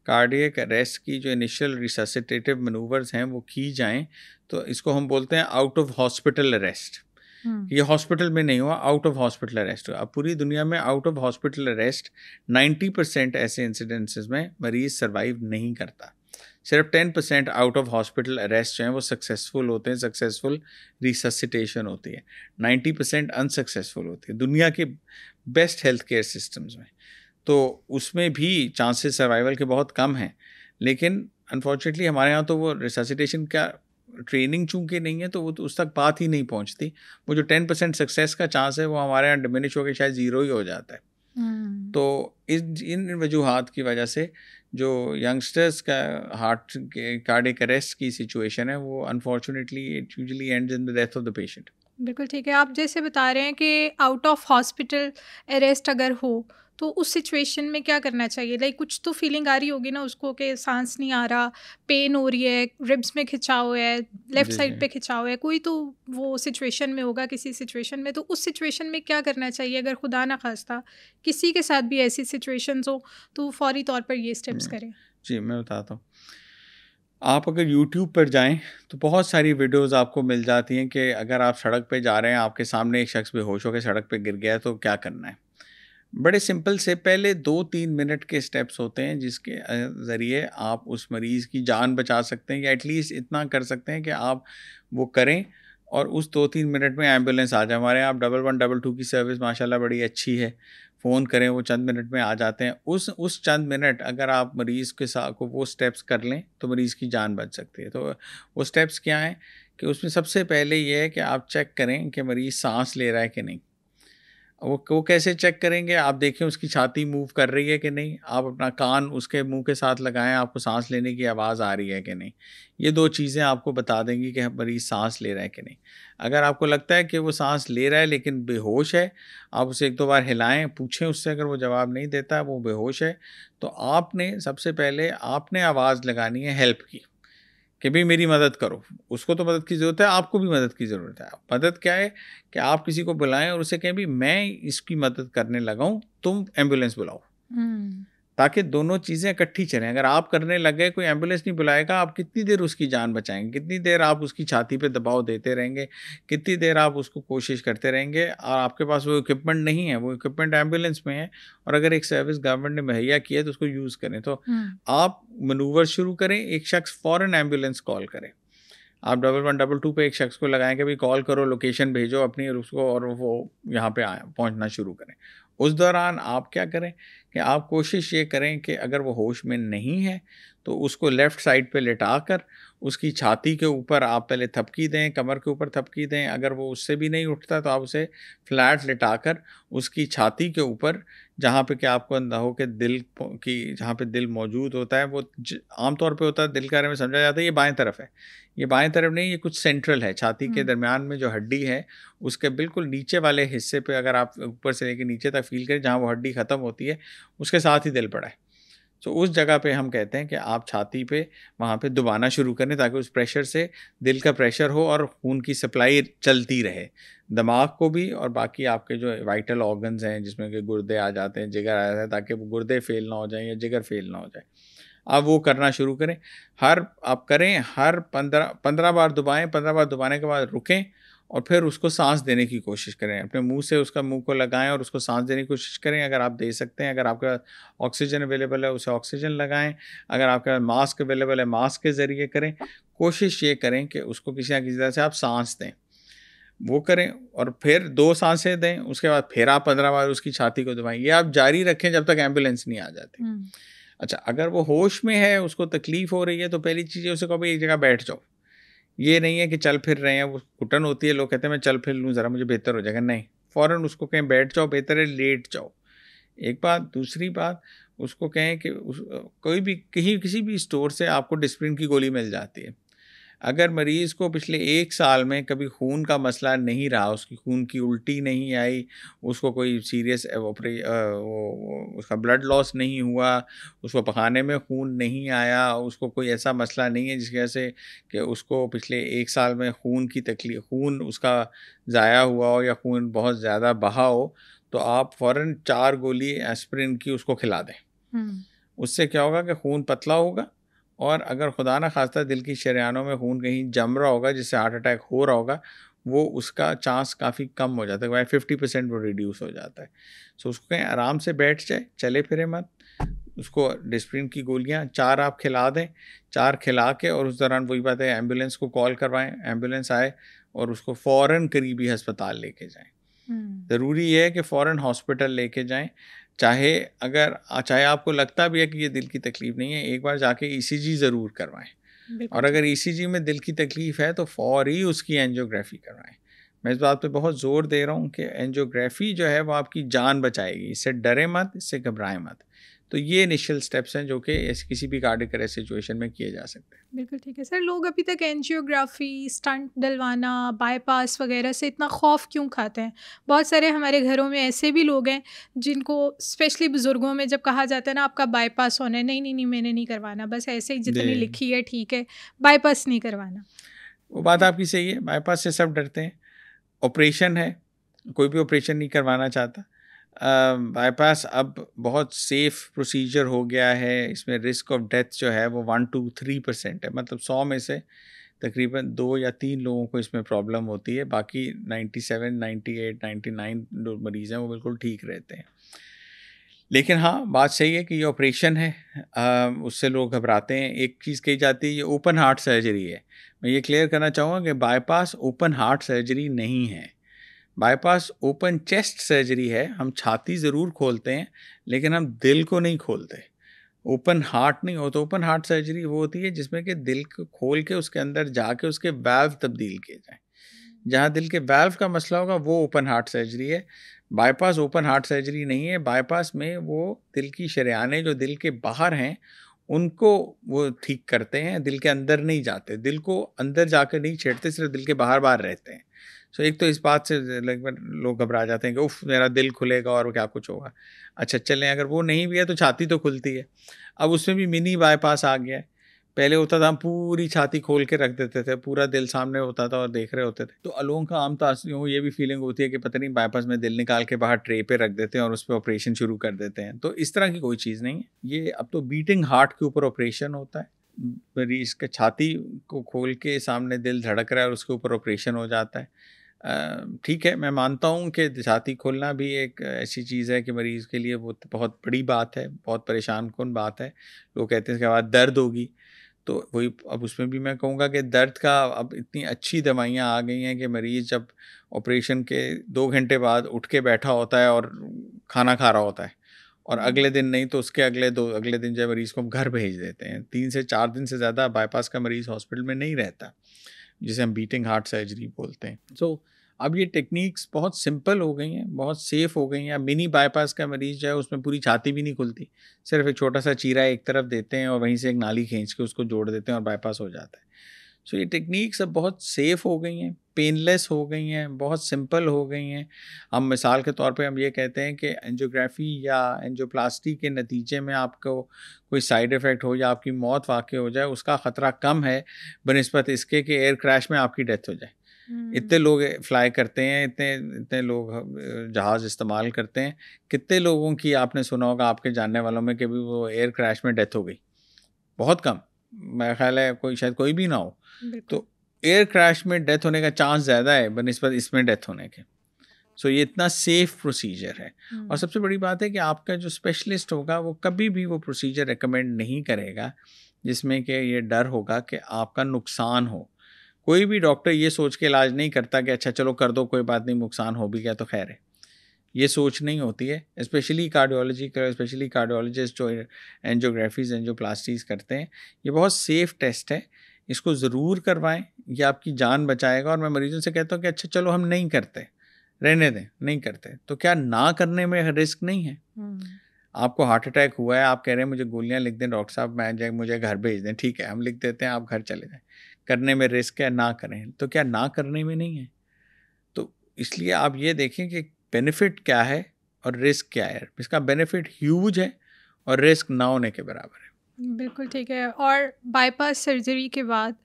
कार्डियक अरेस्ट की जो इनिशियल रिससिटेटिव मैनूवर्स हैं वो की जाएं, तो इसको हम बोलते हैं आउट ऑफ हॉस्पिटल अरेस्ट। हुँ। ये हॉस्पिटल में नहीं हुआ, आउट ऑफ हॉस्पिटल अरेस्ट हुआ। अब पूरी दुनिया में आउट ऑफ हॉस्पिटल अरेस्ट 90% ऐसे इंसिडेंसेस में मरीज सर्वाइव नहीं करता। सिर्फ 10% आउट ऑफ हॉस्पिटल अरेस्ट जो हैं वो सक्सेसफुल होते हैं, सक्सेसफुल रिससिटेशन होती है। 90% अनसक्सेसफुल होती है दुनिया के बेस्ट हेल्थ केयर सिस्टम्स में। तो उसमें भी चांसेस सर्वाइवल के बहुत कम हैं, लेकिन अनफॉर्चुनेटली हमारे यहाँ तो वो रिससिटेशन का ट्रेनिंग चूंकि नहीं है, तो वो तो उस तक बात ही नहीं पहुँचती। वो जो 10% सक्सेस का चांस है वो हमारे यहाँ डिमिनिश होकर शायद ज़ीरो ही हो जाता है। हुँ। तो इन वजूहात की वजह से जो यंगस्टर्स का हार्ट के कार्डियक अरेस्ट की सिचुएशन है वो unfortunately it usually ends in the death of the patient. बिल्कुल ठीक है। आप जैसे बता रहे हैं कि आउट ऑफ हॉस्पिटल अरेस्ट अगर हो तो उस सिचुएशन में क्या करना चाहिए? लाइक कुछ तो फीलिंग आ रही होगी ना उसको कि सांस नहीं आ रहा, पेन हो रही है, रिब्स में खिंचाव है, लेफ्ट जी, साइड जी। पे खिंचाव है, कोई तो वो सिचुएशन में होगा किसी सिचुएशन में। तो उस सिचुएशन में क्या करना चाहिए अगर खुदा ना खास्ता किसी के साथ भी ऐसी सिचुएशंस हो तो फौरी तौर पर ये स्टेप्स हुँ। करें? जी, मैं बताता हूँ। आप अगर यूट्यूब पर जाएँ, तो बहुत सारी वीडियोज़ आपको मिल जाती हैं कि अगर आप सड़क पे जा रहे हैं, आपके सामने एक शख्स बेहोश होके सड़क पे गिर गया है, तो क्या करना है? बड़े सिंपल से पहले 2-3 मिनट के स्टेप्स होते हैं, जिसके ज़रिए आप उस मरीज़ की जान बचा सकते हैं या एटलीस्ट इतना कर सकते हैं कि आप वो करें और उस 2-3 मिनट में एम्बुलेंस आ जाए। हमारे यहाँ 1112 की सर्विस माशाल्लाह बड़ी अच्छी है। फ़ोन करें, वो चंद मिनट में आ जाते हैं। उस चंद मिनट अगर आप मरीज़ के साथ को वो स्टेप्स कर लें, तो मरीज़ की जान बच सकती है। तो वो स्टेप्स क्या हैं कि उसमें सबसे पहले ये है कि आप चेक करें कि मरीज़ साँस ले रहा है कि नहीं। वो कैसे चेक करेंगे? आप देखें उसकी छाती मूव कर रही है कि नहीं, आप अपना कान उसके मुँह के साथ लगाएँ, आपको साँस लेने की आवाज़ आ रही है कि नहीं। ये 2 चीज़ें आपको बता देंगी कि मरीज़ साँस ले रहा है कि नहीं। अगर आपको लगता है कि वो साँस ले रहा है लेकिन बेहोश है, आप उसे 1-2 बार हिलाएँ, पूछें उससे, अगर वो जवाब नहीं देता है, वो बेहोश है, तो आपने सबसे पहले आपने आवाज़ लगानी है हेल्प की। कि भई मेरी मदद करो। उसको तो मदद की ज़रूरत है, आपको भी मदद की ज़रूरत है। मदद क्या है कि आप किसी को बुलाएँ और उसे कहें भई मैं इसकी मदद करने लगा हूँ, तुम एम्बुलेंस बुलाओ। हुँ। ताकि दोनों चीज़ें इकट्ठी चलें। अगर आप करने लग गए, कोई एम्बुलेंस नहीं बुलाएगा, आप कितनी देर उसकी जान बचाएँगे? कितनी देर आप उसकी छाती पे दबाव देते रहेंगे? कितनी देर आप उसको कोशिश करते रहेंगे? और आपके पास वो इक्विपमेंट नहीं है, वो इक्विपमेंट एम्बुलेंस में है और अगर एक सर्विस गवर्नमेंट ने मुहैया की है, तो उसको यूज़ करें। तो हुँ। आप मैनूवर शुरू करें, एक शख्स फ़ौरन एम्बुलेंस कॉल करे। आप 1112 पे एक शख्स को लगाएँ कि भई कॉल करो, लोकेशन भेजो अपनी और उसको, और वो यहाँ पे पहुँचना शुरू करें। उस दौरान आप क्या करें कि आप कोशिश ये करें कि अगर वो होश में नहीं है, तो उसको लेफ़्ट साइड पे लिटाकर उसकी छाती के ऊपर आप पहले थपकी दें, कमर के ऊपर थपकी दें। अगर वो उससे भी नहीं उठता, तो आप उसे फ्लैट लिटाकर उसकी छाती के ऊपर, जहाँ पे कि आपको अंदाज़ा हो कि दिल की, जहाँ पे दिल मौजूद होता है, वो आम तौर पे होता है, दिल के बारे में समझा जाता है ये बाएँ तरफ है। ये बाएँ तरफ नहीं, ये कुछ सेंट्रल है, छाती के हुँ। दरमियान में जो हड्डी है, उसके बिल्कुल नीचे वाले हिस्से पे अगर आप ऊपर से लेके नीचे तक फ़ील करें, जहाँ वो हड्डी ख़त्म होती है, उसके साथ ही दिल पड़ा है। तो उस जगह पे हम कहते हैं कि आप छाती पे वहाँ पे दबाना शुरू करें, ताकि उस प्रेशर से दिल का प्रेशर हो और खून की सप्लाई चलती रहे। दिमाग को भी और बाकी आपके जो वाइटल ऑर्गन्स हैं, जिसमें कि गुर्दे आ जाते हैं, जिगर आ जाता है, ताकि वो गुर्दे फ़ेल ना हो जाएँ या जिगर फ़ेल ना हो जाए। आप वो करना शुरू करें। हर 15 बार दबाएँ, 15 बार दबाने के बाद रुकें और फिर उसको साँस देने की कोशिश करें। अपने मुँह से उसका मुँह को लगाएँ और उसको साँस देने की कोशिश करें, अगर आप दे सकते हैं। अगर आपके पास ऑक्सीजन अवेलेबल है, उसे ऑक्सीजन लगाएँ। अगर आपके पास मास्क अवेलेबल है, मास्क के ज़रिए करें। कोशिश ये करें कि उसको किसी न किसी तरह से आप साँस दें। वो करें और फिर 2 साँसें दें, उसके बाद फिर आप 15 बार उसकी छाती को दबाएँ। ये आप जारी रखें जब तक एम्बुलेंस नहीं आ जाती। हुँ। अच्छा, अगर वो होश में है, उसको तकलीफ़ हो रही है, तो पहली चीज़ है उसे कहो भई एक जगह बैठ जाओ। ये नहीं है कि चल फिर रहे हैं, वो घुटन होती है, लोग कहते हैं मैं चल फिर लूँ ज़रा, मुझे बेहतर हो जाएगा। नहीं, फ़ौरन उसको कहें बैठ जाओ, बेहतर है लेट जाओ। एक बात, दूसरी बात, उसको कहें कि कोई भी कहीं किसी भी स्टोर से आपको डिस्प्रिन की गोली मिल जाती है। अगर मरीज़ को पिछले 1 साल में कभी खून का मसला नहीं रहा, उसकी खून की उल्टी नहीं आई, उसको कोई सीरियस उसका ब्लड लॉस नहीं हुआ, उसको पखाने में खून नहीं आया, उसको कोई ऐसा मसला नहीं है जिसकी वजह से कि उसको पिछले 1 साल में खून उसका ज़ाया हुआ हो या खून बहुत ज़्यादा बहा हो, तो आप फ़ौरन 4 गोली एस्पिरिन की उसको खिला दें। हुँ। उससे क्या होगा कि खून पतला होगा और अगर खुदा ना खास्ता दिल की शरेयानों में खून कहीं जम रहा होगा, जिससे हार्ट अटैक हो रहा होगा, वो उसका चांस काफ़ी कम हो जाता है, वह 50% वो रिड्यूस हो जाता है। सो उसको कहें आराम से बैठ जाए, चले फिरे मत। उसको डिस्प्रिन की गोलियाँ 4 आप खिला दें, 4 खिला के और उस दौरान वही बात है, एम्बुलेंस को कॉल करवाएँ, एम्बुलेंस आए और उसको फ़ौरन करीबी अस्पताल लेके जाएँ। हुँ। ज़रूरी ये है कि फ़ौरन हॉस्पिटल लेके जाएँ, चाहे आपको लगता भी है कि ये दिल की तकलीफ़ नहीं है, एक बार जाके ईसीजी ज़रूर करवाएँ। बिल्कुल और ठीक। अगर ईसीजी में दिल की तकलीफ़ है, तो फ़ौरी उसकी एंजियोग्राफ़ी करवाएँ। मैं इस बात पे बहुत ज़ोर दे रहा हूँ कि एंजियोग्राफ़ी जो है वो आपकी जान बचाएगी, इससे डरें मत, इससे घबराएँ मत। तो ये इनिशियल स्टेप्स हैं जो कि किसी भी कार्डियक अरेस्ट सिचुएशन में किए जा सकते हैं। बिल्कुल ठीक है सर। लोग अभी तक एंजियोग्राफी, स्टंट डलवाना, बाईपास वगैरह से इतना खौफ क्यों खाते हैं? बहुत सारे हमारे घरों में ऐसे भी लोग हैं जिनको, स्पेशली बुजुर्गों में, जब कहा जाता है ना आपका बाईपास होना है, नहीं नहीं नहीं मैंने नहीं करवाना, बस ऐसे ही जितनी लिखी है ठीक है, बाईपास नहीं करवाना। वो बात आपकी सही है, बाईपास से सब डरते हैं। ऑपरेशन है, कोई भी ऑपरेशन नहीं करवाना चाहता। बाईपास अब बहुत सेफ प्रोसीजर हो गया है, इसमें रिस्क ऑफ डेथ जो है वो 1 to 3% है, मतलब 100 में से तकरीबन 2 या 3 लोगों को इसमें प्रॉब्लम होती है, बाकी 97, 98, 99 जो मरीज़ हैं वो बिल्कुल ठीक रहते हैं। लेकिन हाँ, बात सही है कि ये ऑपरेशन है, उससे लोग घबराते हैं। एक चीज़ कही जाती है ये ओपन हार्ट सर्जरी है। मैं ये क्लियर करना चाहूँगा कि बाईपास ओपन हार्ट सर्जरी नहीं है, बाईपास ओपन चेस्ट सर्जरी है। हम छाती ज़रूर खोलते हैं लेकिन हम दिल को नहीं खोलते। ओपन हार्ट नहीं होता। ओपन हार्ट सर्जरी वो होती है जिसमें कि दिल को खोल के उसके अंदर जाके उसके वाल्व तब्दील किए जाएँ। जहाँ दिल के वाल्व का मसला होगा वो ओपन हार्ट सर्जरी है। बाईपास ओपन हार्ट सर्जरी नहीं है। बाईपास में वो दिल की शरेयानें जो दिल के बाहर हैं उनको वो ठीक करते हैं, दिल के अंदर नहीं जाते, दिल को अंदर जाकर नहीं छेड़ते, सिर्फ दिल के बाहर बाहर रहते हैं। सो एक तो इस बात से लगभग लोग घबरा जाते हैं कि उफ मेरा दिल खुलेगा और क्या कुछ होगा। अच्छा चलें, अगर वो नहीं भी है तो छाती तो खुलती है। अब उसमें भी मिनी बाईपास आ गया है। पहले होता था हम पूरी छाती खोल के रख देते थे, पूरा दिल सामने होता था और देख रहे होते थे। तो लोगों का आम तो ये भी फीलिंग होती है कि पता नहीं बाईपास में दिल निकाल के बाहर ट्रे पे रख देते हैं और उस पर ऑपरेशन शुरू कर देते हैं। तो इस तरह की कोई चीज़ नहीं है। ये अब तो बीटिंग हार्ट के ऊपर ऑपरेशन होता है। मरीज के छाती को खोल के सामने दिल धड़क रहा है और उसके ऊपर ऑपरेशन हो जाता है। ठीक है, मैं मानता हूँ कि छाती खोलना भी एक ऐसी चीज़ है कि मरीज़ के लिए वो बहुत बड़ी बात है, बहुत परेशान कुन बात है। लोग कहते हैं इसके बाद दर्द होगी, तो वही अब उसमें भी मैं कहूँगा कि दर्द का अब इतनी अच्छी दवाइयाँ आ गई हैं कि मरीज़ जब ऑपरेशन के 2 घंटे बाद उठ के बैठा होता है और खाना खा रहा होता है और अगले दिन नहीं तो उसके अगले दिन जब मरीज़ को हम घर भेज देते हैं। 3 से 4 दिन से ज़्यादा बाईपास का मरीज़ हॉस्पिटल में नहीं रहता, जिसे हम बीटिंग हार्ट सर्जरी बोलते हैं। सो अब ये टेक्निक्स बहुत सिंपल हो गई हैं, बहुत सेफ़ हो गई हैं। अब मिनी बाईपास का मरीज़ जो है उसमें पूरी छाती भी नहीं खुलती, सिर्फ एक छोटा सा चीरा एक तरफ देते हैं और वहीं से एक नाली खींच के उसको जोड़ देते हैं और बाईपास हो जाता है। सो ये टेक्निक्स अब बहुत सेफ़ हो गई हैं, पेनलेस हो गई हैं, बहुत सिंपल हो गई हैं। हम मिसाल के तौर पे हम ये कहते हैं कि एंजियोग्राफी या एंजियोप्लास्टी के नतीजे में आपको कोई साइड इफ़ेक्ट हो या आपकी मौत वाक़ई हो जाए, उसका ख़तरा कम है बनिस्बत इसके कि एयर क्रैश में आपकी डेथ हो जाए। इतने लोग फ्लाई करते हैं, इतने इतने लोग जहाज़ इस्तेमाल करते हैं। कितने लोगों की आपने सुना होगा आपके जानने वालों में कि भी वो एयर क्रैश में डेथ हो गई? बहुत कम, मेरा ख्याल है कोई शायद कोई भी ना हो। तो एयर क्रैश में डेथ होने का चांस ज़्यादा है बनिस्बत इसमें डेथ होने के। सो ये इतना सेफ़ प्रोसीजर है। और सबसे बड़ी बात है कि आपका जो स्पेशलिस्ट होगा वो कभी भी वो प्रोसीजर रिकमेंड नहीं करेगा जिसमें कि ये डर होगा कि आपका नुकसान हो। कोई भी डॉक्टर ये सोच के इलाज नहीं करता कि अच्छा चलो कर दो, कोई बात नहीं, नुकसान हो भी गया तो खैर है। ये सोच नहीं होती है। स्पेशली कार्डियोलॉजिस्ट जो एंजियोग्राफीज एंजियोप्लास्टीज करते हैं, ये बहुत सेफ़ टेस्ट है, इसको ज़रूर करवाएं, ये आपकी जान बचाएगा। और मैं मरीजों से कहता हूँ कि अच्छा चलो हम नहीं करते, रहने दें, नहीं करते, तो क्या ना करने में रिस्क नहीं है? आपको हार्ट अटैक हुआ है, आप कह रहे हैं मुझे गोलियां लिख दें डॉक्टर साहब, मुझे घर भेज दें, ठीक है हम लिख देते हैं, आप घर चले जाएं। करने में रिस्क है, ना करें, तो क्या ना करने में नहीं है? तो इसलिए आप ये देखें कि बेनिफिट क्या है और रिस्क क्या है। इसका बेनिफिट ह्यूज है और रिस्क ना होने के बराबर है। बिल्कुल ठीक है। और बाईपास सर्जरी के बाद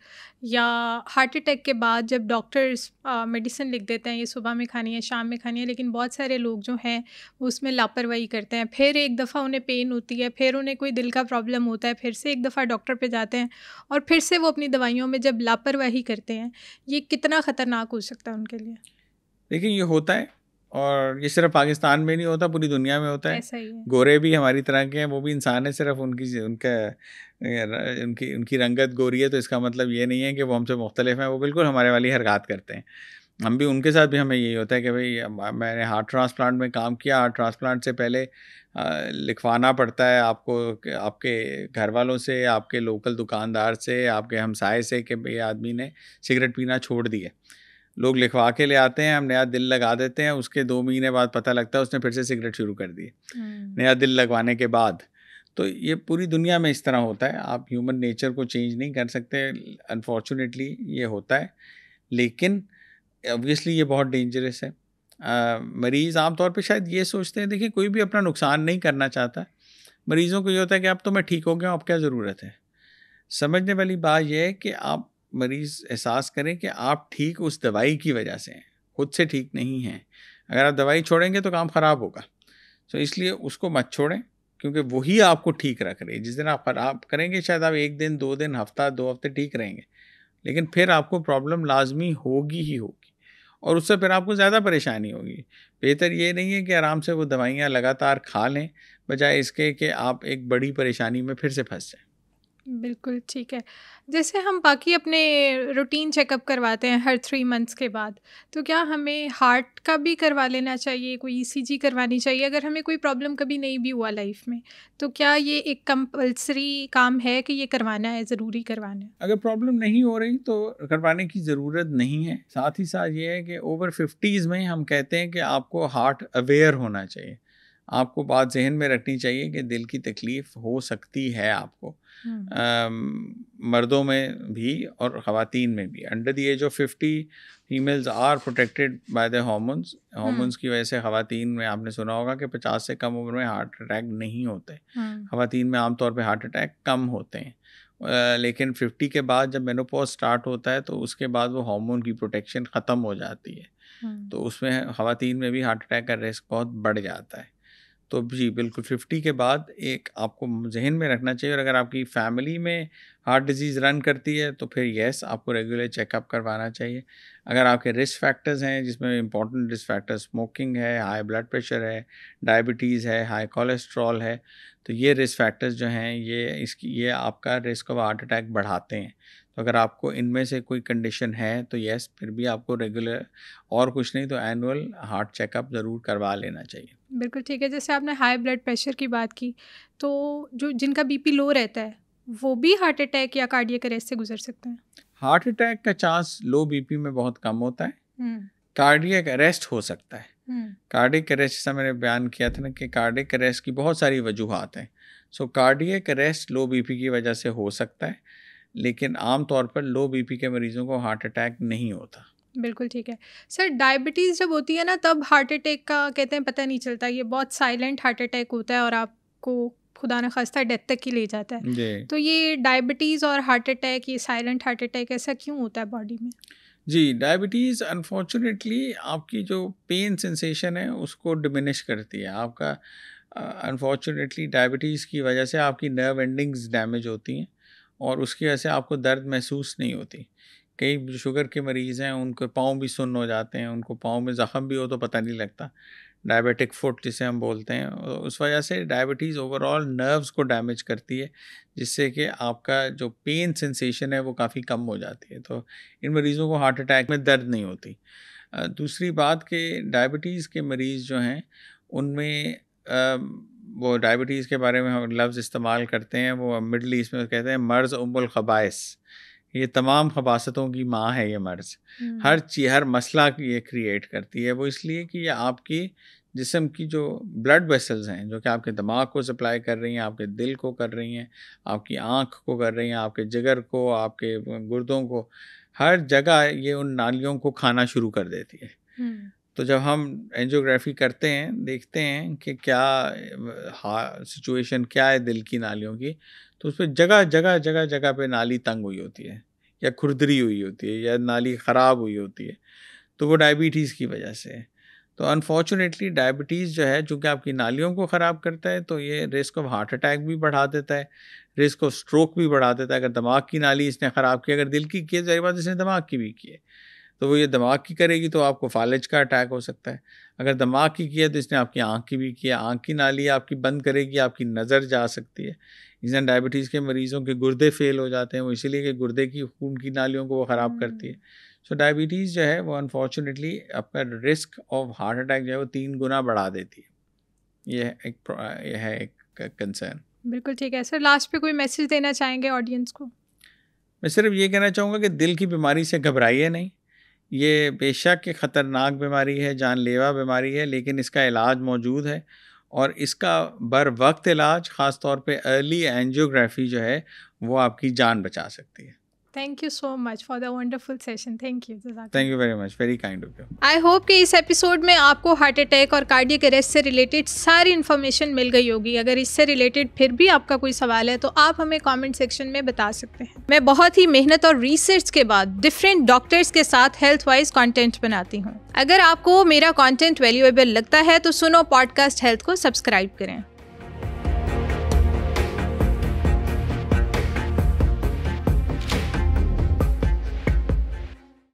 या हार्ट अटैक के बाद जब डॉक्टर्स मेडिसिन लिख देते हैं, ये सुबह में खानी है, शाम में खानी है, लेकिन बहुत सारे लोग जो हैं वो उसमें लापरवाही करते हैं। फिर एक दफ़ा उन्हें पेन होती है, फिर उन्हें कोई दिल का प्रॉब्लम होता है, फिर से एक दफ़ा डॉक्टर पे जाते हैं और फिर से वो अपनी दवाइयों में जब लापरवाही करते हैं, ये कितना ख़तरनाक हो सकता है उनके लिए? देखिए ये होता है, और ये सिर्फ पाकिस्तान में नहीं होता, पूरी दुनिया में होता है। ऐसा ही है। गोरे भी हमारी तरह के हैं, वो भी इंसान है, सिर्फ उनकी रंगत गोरी है तो इसका मतलब ये नहीं है कि वो हमसे मुख्तलिफ हैं। वो बिल्कुल हमारे वाली हरकत करते हैं। हम भी उनके साथ भी हमें यही होता है कि भाई मैंने हार्ट ट्रांसप्लांट में काम किया, हार्ट ट्रांसप्लांट से पहले लिखवाना पड़ता है आपको आपके घर वालों से, आपके लोकल दुकानदार से, आपके हमसाए से कि भाई आदमी ने सिगरेट पीना छोड़ दिया। लोग लिखवा के ले आते हैं, हम नया दिल लगा देते हैं, उसके 2 महीने बाद पता लगता है उसने फिर से सिगरेट शुरू कर दी, नया दिल लगवाने के बाद। तो ये पूरी दुनिया में इस तरह होता है, आप ह्यूमन नेचर को चेंज नहीं कर सकते, अनफॉर्चुनेटली ये होता है, लेकिन ऑब्वियसली ये बहुत डेंजरस है। मरीज़ आमतौर पे शायद ये सोचते हैं, देखिए कोई भी अपना नुकसान नहीं करना चाहता, मरीज़ों को ये होता है कि अब तो मैं ठीक हो गया, अब क्या ज़रूरत है। समझने वाली बात यह है कि आप मरीज़ एहसास करें कि आप ठीक उस दवाई की वजह से हैं, खुद से ठीक नहीं हैं। अगर आप दवाई छोड़ेंगे तो काम ख़राब होगा, तो इसलिए उसको मत छोड़ें, क्योंकि वही आपको ठीक रख रही है। जिस दिन आप ख़राब करेंगे शायद आप 1 दिन 2 दिन हफ्ता 2 हफ्ते ठीक रहेंगे, लेकिन फिर आपको प्रॉब्लम लाजमी होगी ही होगी, और उससे फिर आपको ज़्यादा परेशानी होगी। बेहतर ये नहीं है कि आराम से वो दवाइयाँ लगातार खा लें, बजाय इसके कि आप एक बड़ी परेशानी में फिर से फंस जाएं। बिल्कुल ठीक है। जैसे हम बाकी अपने रूटीन चेकअप करवाते हैं हर 3 मंथ्स के बाद, तो क्या हमें हार्ट का भी करवा लेना चाहिए, कोई ईसीजी करवानी चाहिए अगर हमें कोई प्रॉब्लम कभी नहीं भी हुआ लाइफ में? तो क्या ये एक कंपल्सरी काम है कि ये करवाना है, ज़रूरी करवाना है? अगर प्रॉब्लम नहीं हो रही तो करवाने की ज़रूरत नहीं है। साथ ही साथ ये है कि ओवर 50s में हम कहते हैं कि आपको हार्ट अवेयर होना चाहिए। आपको बात ज़हन में रखनी चाहिए कि दिल की तकलीफ़ हो सकती है आपको, मर्दों में भी और ख़वातीन में भी। Under the age of 50 females are protected by the hormones. Hormones की वजह से ख़वातीन में आपने सुना होगा कि 50 से कम उम्र में हार्ट अटैक नहीं होते। ख़वातीन में आमतौर पे हार्ट अटैक कम होते हैं। लेकिन 50 के बाद जब मेनोपॉज स्टार्ट होता है तो उसके बाद वो हार्मोन की प्रोटेक्शन ख़त्म हो जाती है, तो उसमें ख़वातीन में भी हार्ट अटैक का रिस्क बहुत बढ़ जाता है। तो जी बिल्कुल 50 के बाद एक आपको ज़हन में रखना चाहिए, और अगर आपकी फैमिली में हार्ट डिजीज़ रन करती है तो फिर येस आपको रेगुलर चेकअप करवाना चाहिए। अगर आपके रिस्क फैक्टर्स हैं, जिसमें इंपॉर्टेंट रिस्क फैक्टर्स स्मोकिंग है, हाई ब्लड प्रेशर है, डायबिटीज़ है, हाई कोलेस्ट्रॉल है, तो ये रिस्क फैक्टर्स जो हैं ये आपका रिस्क ऑफ हार्ट अटैक बढ़ाते हैं। तो अगर आपको इनमें से कोई कंडीशन है तो येस फिर भी आपको रेगुलर और कुछ नहीं तो एनुअल हार्ट चेकअप ज़रूर करवा लेना चाहिए। बिल्कुल ठीक है। जैसे आपने हाई ब्लड प्रेशर की बात की, तो जो जिनका बीपी लो रहता है, वो भी हार्ट अटैक या कार्डियक अरेस्ट से गुजर सकते हैं? हार्ट अटैक का चांस लो बीपी में बहुत कम होता है। हुँ, कार्डियक अरेस्ट हो सकता है। हुँ, कार्डियक अरेस्ट जैसा मैंने बयान किया था ना कि कार्डियक अरेस्ट की बहुत सारी वजूहात हैं। सो कार्डियक अरेस्ट लो बीपी की वजह से हो सकता है, लेकिन आम तौर पर लो बीपी के मरीजों को हार्ट अटैक नहीं होता। बिल्कुल ठीक है। सर, डायबिटीज़ जब होती है ना, तब हार्ट अटैक का कहते हैं पता नहीं चलता, ये बहुत साइलेंट हार्ट अटैक होता है और आपको खुदा न खास्ता डेथ तक ही ले जाता है। जी। तो ये डायबिटीज़ और हार्ट अटैक, ये साइलेंट हार्ट अटैक ऐसा क्यों होता है बॉडी में? जी, डायबिटीज़ अनफॉर्चुनेटली आपकी जो पेन सेंसेशन है उसको डिमिनिश करती है। आपका अनफॉर्चुनेटली डायबिटीज़ की वजह से आपकी नर्व एंडिंग्स डैमेज होती हैं, और उसकी वजह से आपको दर्द महसूस नहीं होती। कई जो शुगर के मरीज़ हैं उनके पाँव भी सुन्न हो जाते हैं, उनको पाँव में ज़ख़म भी हो तो पता नहीं लगता। डायबिटिक फुट जिसे हम बोलते हैं, उस वजह से डायबिटीज़ ओवरऑल नर्व्स को डैमेज करती है, जिससे कि आपका जो पेन सेंसेशन है वो काफ़ी कम हो जाती है। तो इन मरीज़ों को हार्ट अटैक में दर्द नहीं होती। दूसरी बात कि डायबिटीज़ के मरीज़ जो हैं उनमें वो डायबिटीज़ के बारे में हम लफ्ज़ इस्तेमाल करते हैं, वो मिडल ईस्ट में कहते हैं मर्ज़ उम्मुल ख़बाइस। ये तमाम खबासतों की माँ है ये मर्ज़। हर मसला ये क्रिएट करती है। वो इसलिए कि ये आपकी जिस्म की जो ब्लड वेसल्स हैं, जो कि आपके दिमाग को सप्लाई कर रही हैं, आपके दिल को कर रही हैं, आपकी आँख को कर रही हैं, आपके जिगर को, आपके गुर्दों को, हर जगह ये उन नालियों को खाना शुरू कर देती है। हुँ, तो जब हम एंजियोग्राफी करते हैं, देखते हैं कि क्या सिचुएशन क्या है दिल की नालियों की, तो उसपे जगह पे नाली तंग हुई होती है, या खुरदरी हुई होती है, या नाली ख़राब हुई होती है, तो वो डायबिटीज़ की वजह से है। तो अनफॉर्चुनेटली डायबिटीज़ जो है, चूँकि आपकी नालियों को ख़राब करता है, तो ये रिस्क ऑफ हार्ट अटैक भी बढ़ा देता है, रिस्क ऑफ स्ट्रोक भी बढ़ा देता है। अगर दिमाग की नाली इसने ख़राब की, अगर दिल की है, ज़ाहिर बात इसने दिमाग की भी की है। तो वो ये दिमाग की करेगी तो आपको फालिज का अटैक हो सकता है। अगर दिमाग की है तो इसने आपकी आँख की भी किया, आँख की नाली आपकी बंद करेगी, आपकी नज़र जा सकती है। इसलिए डायबिटीज़ के मरीज़ों के गुर्दे फेल हो जाते हैं, वो इसीलिए कि गुर्दे की खून की नालियों को वो ख़राब करती है। सो डायबिटीज़ जो है वो अनफॉर्चुनेटली आपका रिस्क ऑफ हार्ट अटैक जो है वो 3 गुना बढ़ा देती है। ये है एक कंसर्न। बिल्कुल ठीक है। सर, लास्ट पे कोई मैसेज देना चाहेंगे ऑडियंस को? मैं सिर्फ ये कहना चाहूँगा कि दिल की बीमारी से घबराइए नहीं। ये बेशक एक ख़तरनाक बीमारी है, जानलेवा बीमारी है, लेकिन इसका इलाज मौजूद है, और इसका बर वक्त इलाज, ख़ास तौर पे अर्ली एंजियोग्राफी जो है वो आपकी जान बचा सकती है। Thank you so much for the wonderful session. Thank you. Thank you very much, very kind of you. I hope कि इस एपिसोड में आपको हार्ट अटैक और कार्डियक अरेस्ट से रिलेटेड सारी इन्फॉर्मेशन मिल गई होगी। अगर इससे रिलेटेड फिर भी आपका कोई सवाल है तो आप हमें कमेंट सेक्शन में बता सकते हैं। मैं बहुत ही मेहनत और रिसर्च के बाद डिफरेंट डॉक्टर्स के साथ हेल्थ वाइज कॉन्टेंट बनाती हूँ। अगर आपको मेरा कॉन्टेंट वैल्यूएबल लगता है तो सुनो पॉडकास्ट हेल्थ को सब्सक्राइब करें।